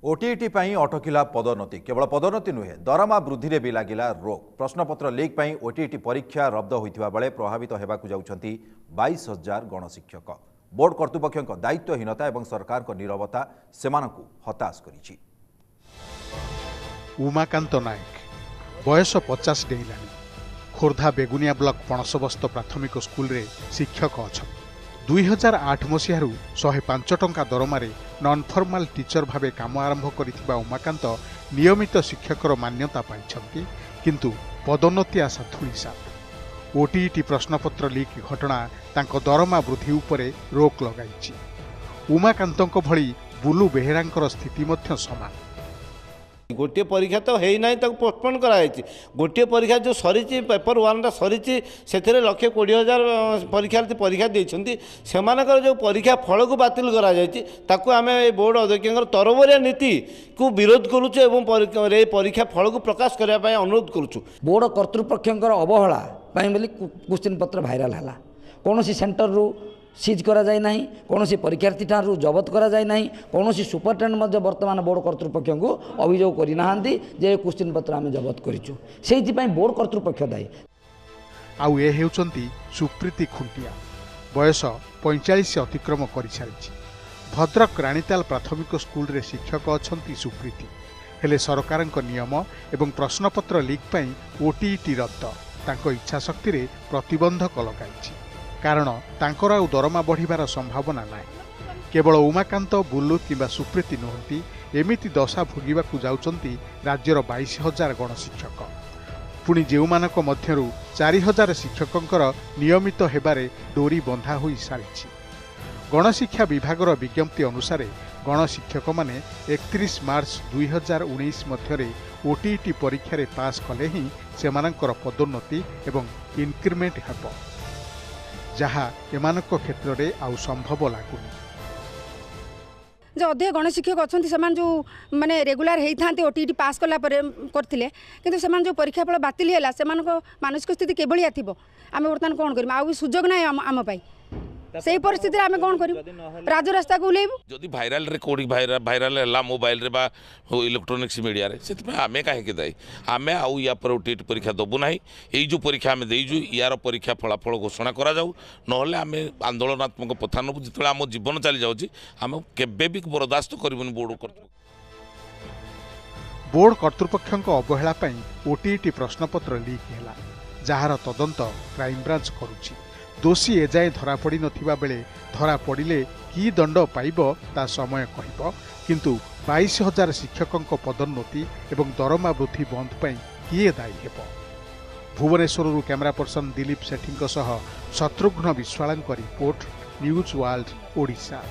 OTET ପାଇଁ ଅଟକିଲା ପଦୋନ୍ନତି କେବଳ ପଦୋନ୍ନତି ନୁହେଁ ଦରମା ବୃଦ୍ଧିରେ ବି ଲାଗିଲା ରୋକ ପ୍ରଶ୍ନପତ୍ର ଲିକ୍ ପାଇଁ ओटीईटी परीक्षा रद्द होइथिबा बेले प्रभावित हेबाकु जाउछंती 22,000 गणशिक्षक बोर्ड कर्तृपक्षक दायित्वहीनता एवं सरकार को नीरवता सेमानकु हताश करिछि। उमाकांत नायक बयस 50 डेइलानी खोर्धा बेगुनिया ब्लॉक पणसबस्त प्राथमिक स्कूल रे शिक्षक अच्छा 2008 मसीह 105 टंका दरमारे नॉन फॉर्मल टीचर भावे काम आरंभ करिथिबा उमाकांत नियमित शिक्षकर मान्यता पाइछंती किंतु पदोन्नति आशा धूलिसात। ओटीईटी प्रश्नपत्र लीक घटना तांको दरमा वृद्धि उपरे रोक लगाइछि। उमाकांतको भଳି बुलु बेहेरांकर स्थिति मध्य समान। गोटे परीक्षा तो है ना पोस्टपोन कराई गोटे परीक्षा जो सरी पेपर 1 सरी से 1,20,000 परीक्षार्थी परीक्षा देते जो परीक्षा फल को बातिल करें बोर्ड अध्यक्ष तरबरिया नीति को विरोध करुचु परीक्षा फल को प्रकाश करने अनुरोध करुचु। बोर्ड कर्तृपक्ष अवहेला क्वेश्चन पत्र भाइराल है कौन सेंटर रू सीज करा जाए नहीं कौन परीक्षार्थी ठारू जबत करा जाए नहीं कौन सुपरिटेडेंट वर्तमान बोर्ड कर्तृपक्ष को अभियोग करना जे क्वेश्चन पत्र आम जबत करूँ से बोर्ड कर्तृपक्ष दायी। आउ ए हेउचंती सुप्रीति खुंटिया बयस 45 अतिक्रम कर सारी भद्रक राणीताल प्राथमिक स्कूल रे शिक्षक अछंती सुप्रीति हेले सरकार नियम एवं प्रश्नपत्र लीक पई ओटीईटी रद्द तांको इच्छा शक्ति रे प्रतिबंधक लगाई कारण तांकर आउ दरमा बढ़िबार संभावना ना केवल उमाकांत बुल्लु किंबा सुप्रीति नुहंती एमिति दशा भोगिबाकु जाउचंती राज्यर 22,000 गणशिक्षक पुणी जेउमानक मध्यरु 4,000 शिक्षकंकर नियमित हेबारे डोरी बंधा होई सारिछि। गणशिक्षा विभागर विज्ञप्ति अनुसार गणशिक्षक माने 31 मार्च 2019 मध्यरे ओटीईटी परीक्षा रे पास कले ही सेमानकर पदोन्नति एवं इनक्रिमेंट हेबो जहाँ एमानक क्षेत्र रे आउ संभव लागुनी। जो अध्यय गणशिक्षक अच्छा से जो माने रेगुलर होता ओटीईटी पास कला करते किंतु से जो परीक्षा फल बातिल है से मानसिक स्थिति केभलिया थी आम बर्तमान कौन कर आउ सुजोग ना आम से परिस्थिति आम कौन कर राजरास्ता को उल्लेबू जदि भाइराल रे कोडी भाइराल है मोबाइल रे बा इलेक्ट्रोनिक्स मीडिया रे से आमे काहे दायी आमे आउ या पर ओटीईटी परीक्षा दबु नाही एई जो परीक्षा आमे देइजु यार परीक्षा फलाफल घोषणा करा जाऊ नहले आमे आंदोलनात्मक पथा नबु जितले आम जीवन चली जाउची आमे केबे भी बर्दाश्त करबुनी बोर्ड कर्तृपक्षक अवहेला पई ओटीईटी प्रश्नपत्र लीक हैला जहार तदंत क्राइम ब्रांच करुछि। दोषी एजाए धरा पड़ी नथिबा बेले धरा पड़िले की दंड पाइब ता समय कहिब किंतु 22,000 शिक्षकंक पदोन्नति एवं दरमा वृद्धि बंद पई किए दायी हेब। भुवनेश्वरରୁ कैमरा पर्सन दिलीप सेठीଙ୍କ सह शत्रुघ्न विश्वालଙ୍କ रिपोर्ट न्यूज वर्ल्ड ओडिशा।